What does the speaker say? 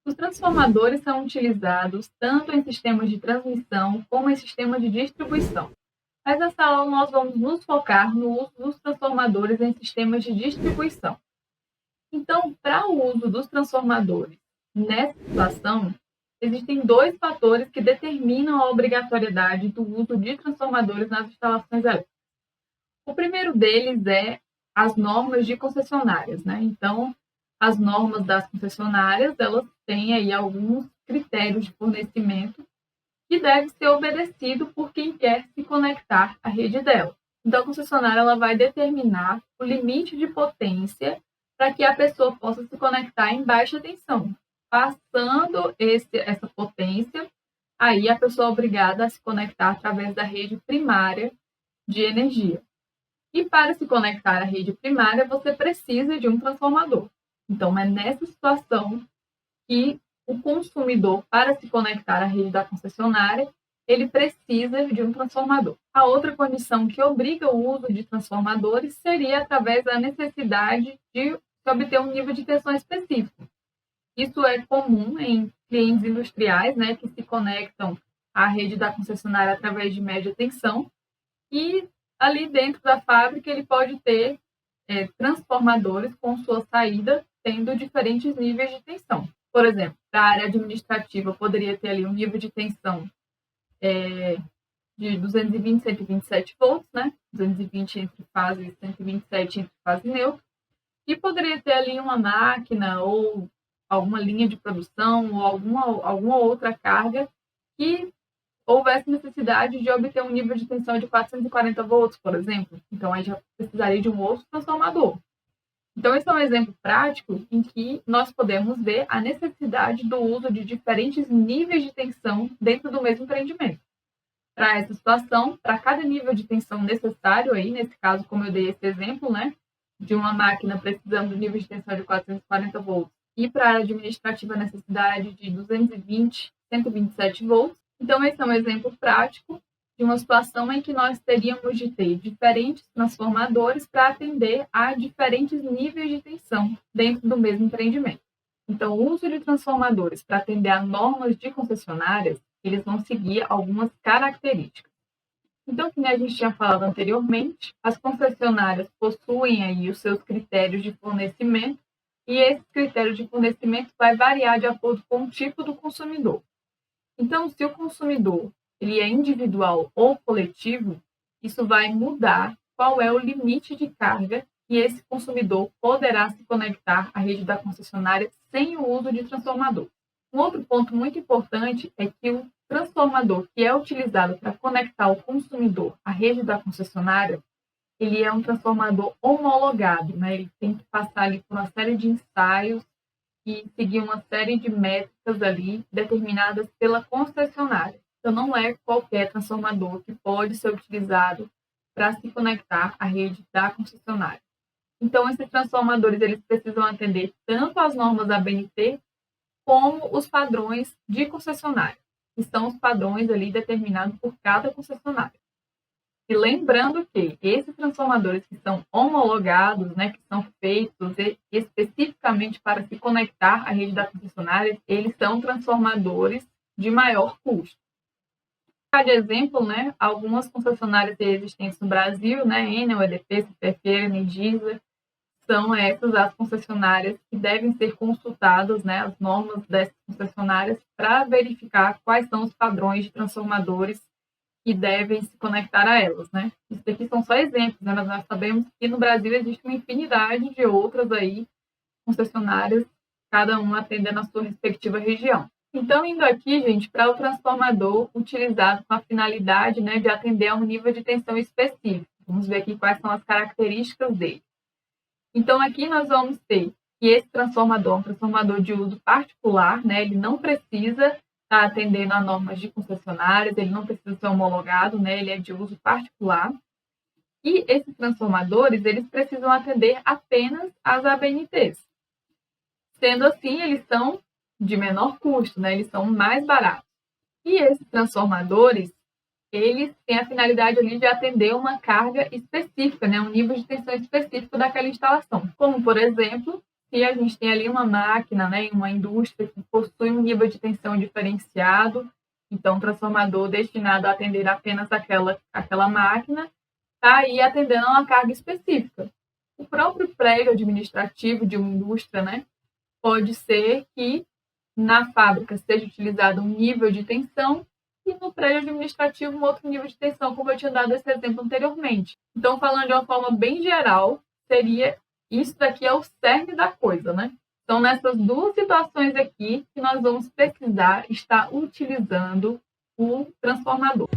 Os transformadores são utilizados tanto em sistemas de transmissão como em sistemas de distribuição. Mas nessa aula nós vamos nos focar no uso dos transformadores em sistemas de distribuição. Então, para o uso dos transformadores nessa situação, existem dois fatores que determinam a obrigatoriedade do uso de transformadores nas instalações elétricas. O primeiro deles é as normas de concessionárias, né? Então, as normas das concessionárias, elas têm aí alguns critérios de fornecimento que deve ser obedecido por quem quer se conectar à rede dela. Então, a concessionária ela vai determinar o limite de potência para que a pessoa possa se conectar em baixa tensão. Passando essa potência, aí a pessoa é obrigada a se conectar através da rede primária de energia. E para se conectar à rede primária, você precisa de um transformador. Então, é nessa situação que o consumidor, para se conectar à rede da concessionária, ele precisa de um transformador. A outra condição que obriga o uso de transformadores seria através da necessidade de obter um nível de tensão específico. Isso é comum em clientes industriais, né, que se conectam à rede da concessionária através de média tensão, e ali dentro da fábrica ele pode ter transformadores com sua saída tendo diferentes níveis de tensão. Por exemplo, para a área administrativa, poderia ter ali um nível de tensão de 220 e 127 volts, né? 220 entre fase e 127 entre fase neutra. E poderia ter ali uma máquina ou alguma linha de produção ou alguma outra carga que houvesse necessidade de obter um nível de tensão de 440 volts, por exemplo. Então, aí já precisaria de um outro transformador. Então, esse é um exemplo prático em que nós podemos ver a necessidade do uso de diferentes níveis de tensão dentro do mesmo empreendimento. Para essa situação, para cada nível de tensão necessário, aí, nesse caso, como eu dei esse exemplo, né, de uma máquina precisando do nível de tensão de 440 volts, e para a área administrativa, a necessidade de 220, 127 volts. Então, esse é um exemplo prático de uma situação em que nós teríamos de ter diferentes transformadores para atender a diferentes níveis de tensão dentro do mesmo empreendimento. Então, o uso de transformadores para atender a normas de concessionárias, eles vão seguir algumas características. Então, como a gente tinha falado anteriormente, as concessionárias possuem aí os seus critérios de fornecimento e esse critério de fornecimento vai variar de acordo com o tipo do consumidor. Então, se o consumidor ele é individual ou coletivo, isso vai mudar qual é o limite de carga que esse consumidor poderá se conectar à rede da concessionária sem o uso de transformador. Um outro ponto muito importante é que o transformador que é utilizado para conectar o consumidor à rede da concessionária, ele é um transformador homologado, né? Ele tem que passar ali por uma série de ensaios e seguir uma série de métricas ali determinadas pela concessionária. Então, não é qualquer transformador que pode ser utilizado para se conectar à rede da concessionária. Então, esses transformadores eles precisam atender tanto às normas ABNT como os padrões de concessionária, que são os padrões ali determinados por cada concessionária. E lembrando que esses transformadores que são homologados, né, que são feitos especificamente para se conectar à rede da concessionária, eles são transformadores de maior custo. De exemplo, né, algumas concessionárias existentes no Brasil, né, Enel, EDP, CPFL, Energisa, são essas as concessionárias que devem ser consultadas, né, as normas dessas concessionárias para verificar quais são os padrões de transformadores que devem se conectar a elas, né? Isso aqui são só exemplos, né? Mas nós sabemos que no Brasil existe uma infinidade de outras aí concessionárias, cada uma atendendo a sua respectiva região. Então, indo aqui, gente, para o transformador utilizado com a finalidade, né, de atender a um nível de tensão específico. Vamos ver aqui quais são as características dele. Então, aqui nós vamos ter que esse transformador é um transformador de uso particular, né? Ele não precisa estar atendendo a normas de concessionárias, ele não precisa ser homologado, né? Ele é de uso particular. E esses transformadores, eles precisam atender apenas às ABNTs. Sendo assim, eles são de menor custo, né? Eles são mais baratos. E esses transformadores, eles têm a finalidade ali de atender uma carga específica, né? Um nível de tensão específico daquela instalação. Como, por exemplo, se a gente tem ali uma máquina, né, uma indústria que possui um nível de tensão diferenciado, então, transformador destinado a atender apenas aquela máquina, está aí atendendo a uma carga específica. O próprio prédio administrativo de uma indústria, né, pode ser que na fábrica seja utilizado um nível de tensão e no prédio administrativo um outro nível de tensão, como eu tinha dado esse exemplo anteriormente. Então, falando de uma forma bem geral, seria isso daqui é o cerne da coisa, né? Então, nessas duas situações aqui que nós vamos precisar estar utilizando o transformador.